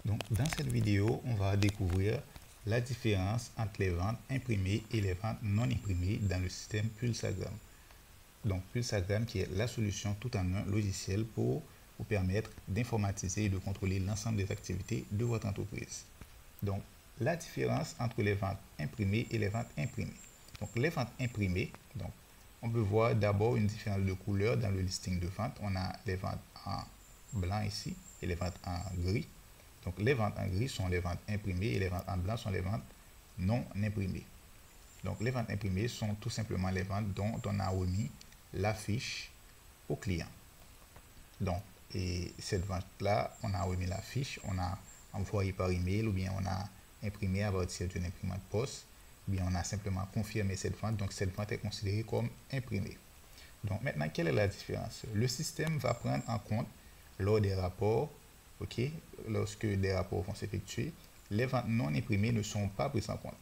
Donc, dans cette vidéo, on va découvrir la différence entre les ventes imprimées et les ventes non imprimées dans le système Pulsagram. Donc, Pulsagram qui est la solution tout en un logiciel pour vous permettre d'informatiser et de contrôler l'ensemble des activités de votre entreprise. Donc, la différence entre les ventes imprimées et les ventes imprimées. Donc, les ventes imprimées, donc, on peut voir d'abord une différence de couleur dans le listing de vente. On a les ventes en blanc ici et les ventes en gris. Donc, les ventes en gris sont les ventes imprimées et les ventes en blanc sont les ventes non imprimées. Donc, les ventes imprimées sont tout simplement les ventes dont on a remis la fiche au client. Donc, et cette vente-là, on a remis la fiche, on a envoyé par email ou bien on a imprimé à partir d'une imprimante poste, ou bien on a simplement confirmé cette vente. Donc, cette vente est considérée comme imprimée. Donc, maintenant, quelle est la différence? Le système va prendre en compte lors des rapports, lorsque des rapports vont s'effectuer, les ventes non imprimées ne sont pas prises en compte.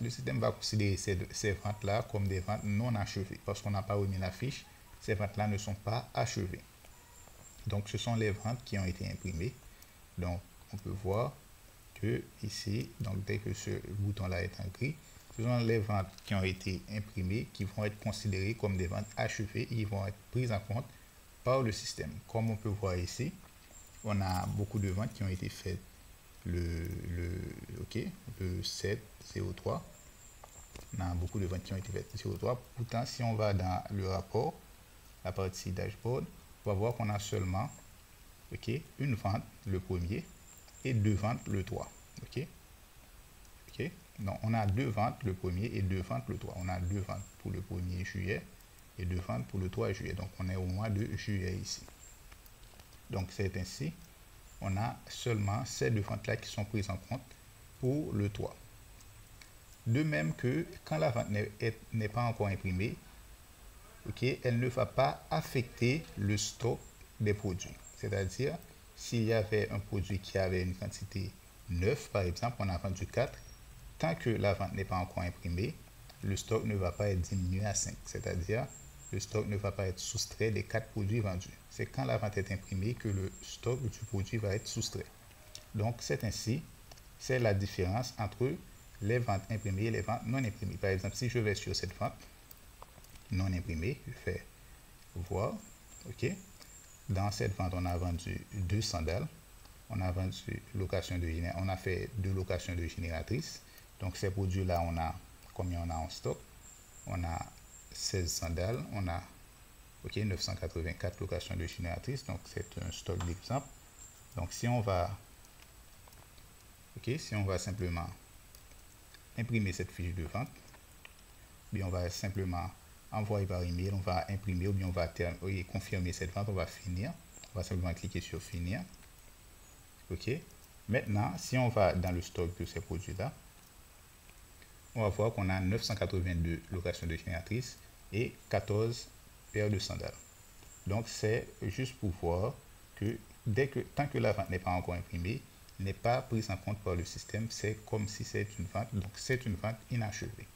Le système va considérer ces ventes-là comme des ventes non achevées. Parce qu'on n'a pas remis la fiche, ces ventes-là ne sont pas achevées. Donc, ce sont les ventes qui ont été imprimées. Donc, on peut voir que ici, donc dès que ce bouton-là est en gris, ce sont les ventes qui ont été imprimées qui vont être considérées comme des ventes achevées et ils vont être prises en compte par le système. Comme on peut voir ici, on a beaucoup de ventes qui ont été faites le 7/03. On a beaucoup de ventes qui ont été faites le 03. Pourtant, si on va dans le rapport, la partie dashboard, on va voir qu'on a seulement une vente le 1er et 2 ventes le 3. Donc, on a 2 ventes le 1er et 2 ventes le 3. On a 2 ventes pour le 1er juillet et 2 ventes pour le 3 juillet. Donc, on est au mois de juillet ici. Donc, c'est ainsi, on a seulement ces 2 ventes-là qui sont prises en compte pour le 3. De même que quand la vente n'est pas encore imprimée, elle ne va pas affecter le stock des produits. C'est-à-dire, s'il y avait un produit qui avait une quantité 9, par exemple, on a vendu 4, tant que la vente n'est pas encore imprimée, le stock ne va pas être diminué à 5. C'est-à-dire, le stock ne va pas être soustrait des 4 produits vendus. C'est quand la vente est imprimée que le stock du produit va être soustrait. Donc, c'est ainsi, c'est la différence entre les ventes imprimées et les ventes non imprimées. Par exemple, si je vais sur cette vente non imprimée, je fais voir, Dans cette vente, on a vendu 2 sandales. On a vendu on a fait 2 locations de génératrices. Donc, ces produits-là, on a combien on a en stock? On a 16 sandales. On a 984 locations de génératrices. Donc, c'est un stock d'exemple. Donc, si on va simplement imprimer cette fiche de vente, bien on va simplement envoyer par email, on va imprimer ou bien on va confirmer cette vente, on va finir. On va simplement cliquer sur finir. Maintenant, si on va dans le stock de ces produits-là, on va voir qu'on a 982 locations de génératrices et 14 paires de sandales. Donc, c'est juste pour voir que tant que la vente n'est pas encore imprimée, n'est pas prise en compte par le système, c'est comme si c'est une vente, donc c'est une vente inachevée.